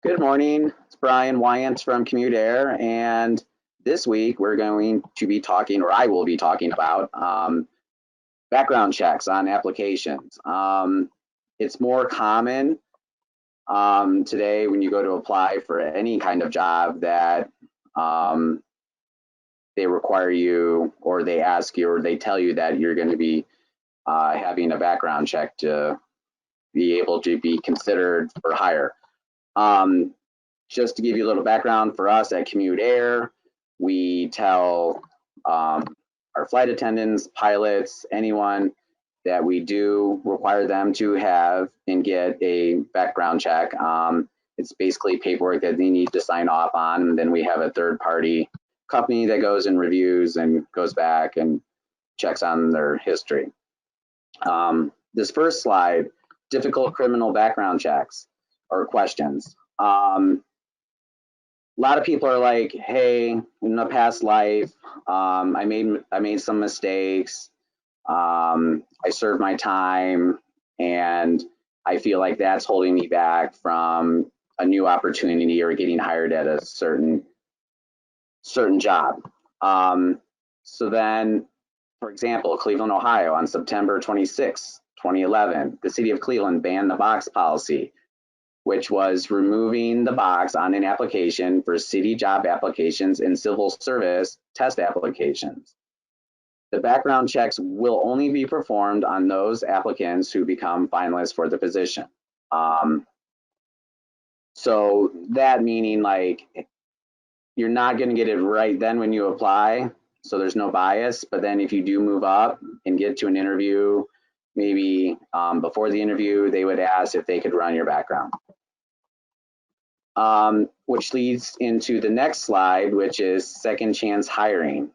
Good morning. It's Brian Wyant from Commute Air, and this week we're going to be talking, or I will be talking about background checks on applications. It's more common today when you go to apply for any kind of job that um, they require you, or they ask you, or they tell you that you're going to be having a background check to be able to be considered for hire. Um, just to give you a little background for us at Commute Air, we tell our flight attendants, pilots, anyone that we do require them to have and get a background check. It's basically paperwork that they need to sign off on. And then we have a third party company that goes and reviews and goes back and checks on their history. This first slide, difficult criminal background checks or questions. A lot of people are like, hey, in a past life, I made some mistakes. I served my time, and I feel like that's holding me back from a new opportunity or getting hired at a certain job. So then, for example, Cleveland, Ohio, on September 26, 2011, the city of Cleveland banned the box policy, which was removing the box on an application for city job applications and civil service test applications. The background checks will only be performed on those applicants who become finalists for the position. So that meaning like you're not going to get it right then when you apply, so there's no bias. But then if you do move up and get to an interview, maybe before the interview, they would ask if they could run your background. Which leads into the next slide, which is second chance hiring.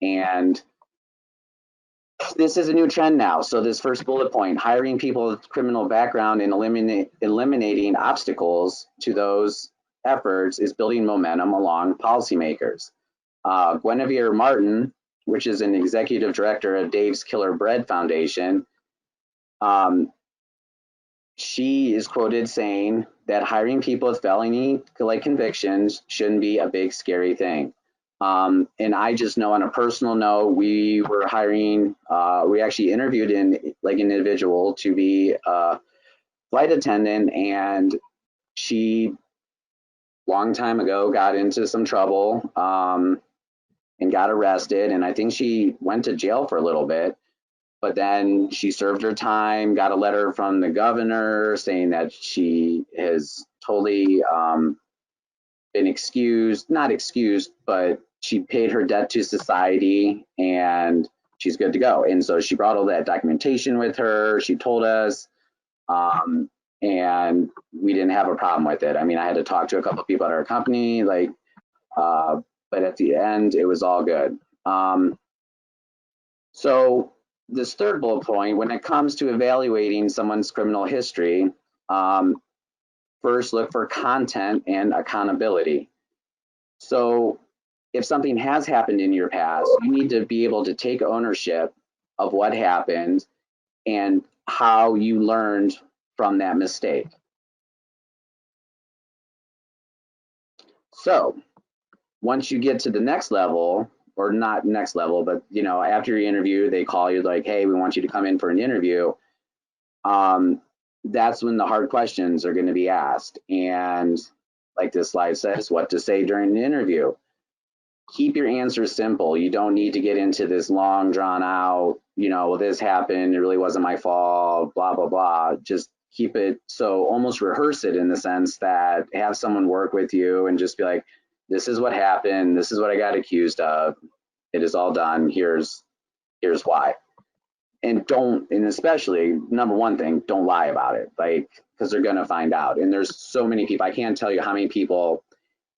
And this is a new trend now. So this first bullet point, hiring people with criminal background and eliminating obstacles to those efforts is building momentum along policymakers. Guinevere Martin, which is an executive director of Dave's Killer Bread Foundation, she is quoted saying that hiring people with felony-like convictions shouldn't be a big, scary thing. And I just know on a personal note, we were hiring, we actually interviewed an individual to be a flight attendant, and she, long time ago, got into some trouble and got arrested. And I think she went to jail for a little bit. But then she served her time, got a letter from the governor saying that she has totally been excused, not excused, but she paid her debt to society and she's good to go. And so she brought all that documentation with her. She told us, and we didn't have a problem with it. I mean, I had to talk to a couple of people at our company, but at the end, it was all good. So this third bullet point, when it comes to evaluating someone's criminal history, first look for content and accountability. So if something has happened in your past, you need to be able to take ownership of what happened and how you learned from that mistake. So once you get to the next level, or not next level, but after your interview, they call you like, hey, we want you to come in for an interview. That's when the hard questions are going to be asked. And like this slide says, what to say during the interview. Keep your answers simple. You don't need to get into this long drawn out, well, this happened, it really wasn't my fault, blah, blah, blah. Just keep it, so almost rehearse it in the sense that have someone work with you and just be like, this is what happened, this is what I got accused of, it is all done, here's why. And especially, number one thing, don't lie about it, because they're gonna find out. And there's so many people, I can't tell you how many people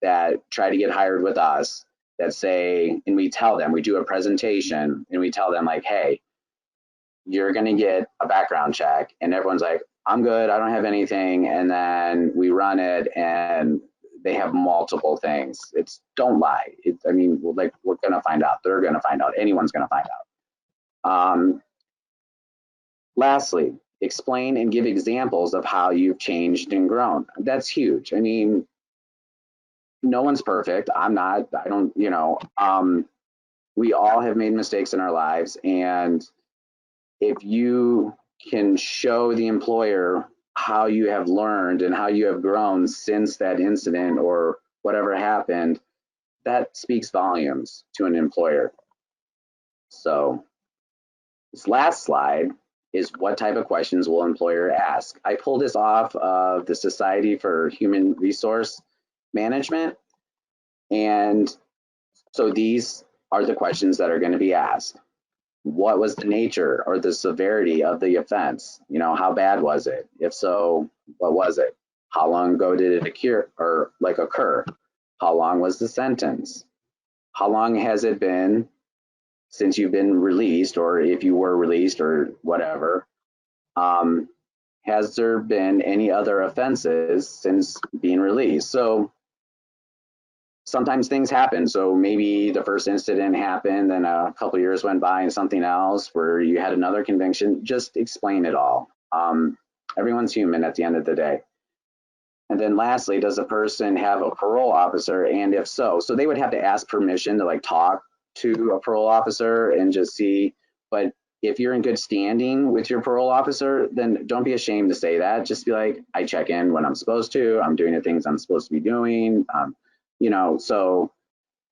that try to get hired with us that say, and we tell them, we do a presentation and we tell them like, hey, you're gonna get a background check, and everyone's like, I'm good, I don't have anything, and then we run it and they have multiple things. Don't lie. We're gonna find out. They're gonna find out. Anyone's gonna find out. Lastly, explain and give examples of how you've changed and grown. That's huge. I mean, no one's perfect. I'm not. I don't, we all have made mistakes in our lives. And if you can show the employer how you have learned and how you have grown since that incident or whatever happened, that speaks volumes to an employer. So this last slide is what type of questions will employer ask. I pulled this off of the Society for Human Resource Management. And so these are the questions that are going to be asked. What was the nature or the severity of the offense? How bad was it? If so, what was it? How long ago did it occur? How long was the sentence? How long has it been since you've been released, or if you were released or whatever? Has there been any other offenses since being released? So sometimes things happen. So maybe the first incident happened, then a couple of years went by and something else where you had another conviction. Just explain it all. Everyone's human at the end of the day. And then lastly, does a person have a parole officer? And if so they would have to ask permission to talk to a parole officer and just see. But if you're in good standing with your parole officer, then don't be ashamed to say that. Just be like, I check in when I'm supposed to. I'm doing the things I'm supposed to be doing. So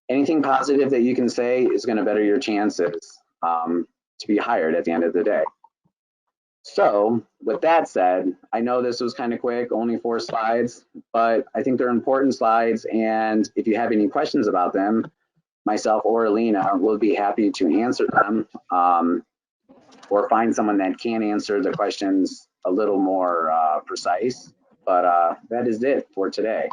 anything positive that you can say is going to better your chances to be hired at the end of the day. So with that said, I know this was kind of quick, only 4 slides, but I think they're important slides. And if you have any questions about them, myself or Alina will be happy to answer them or find someone that can answer the questions a little more precise. But that is it for today.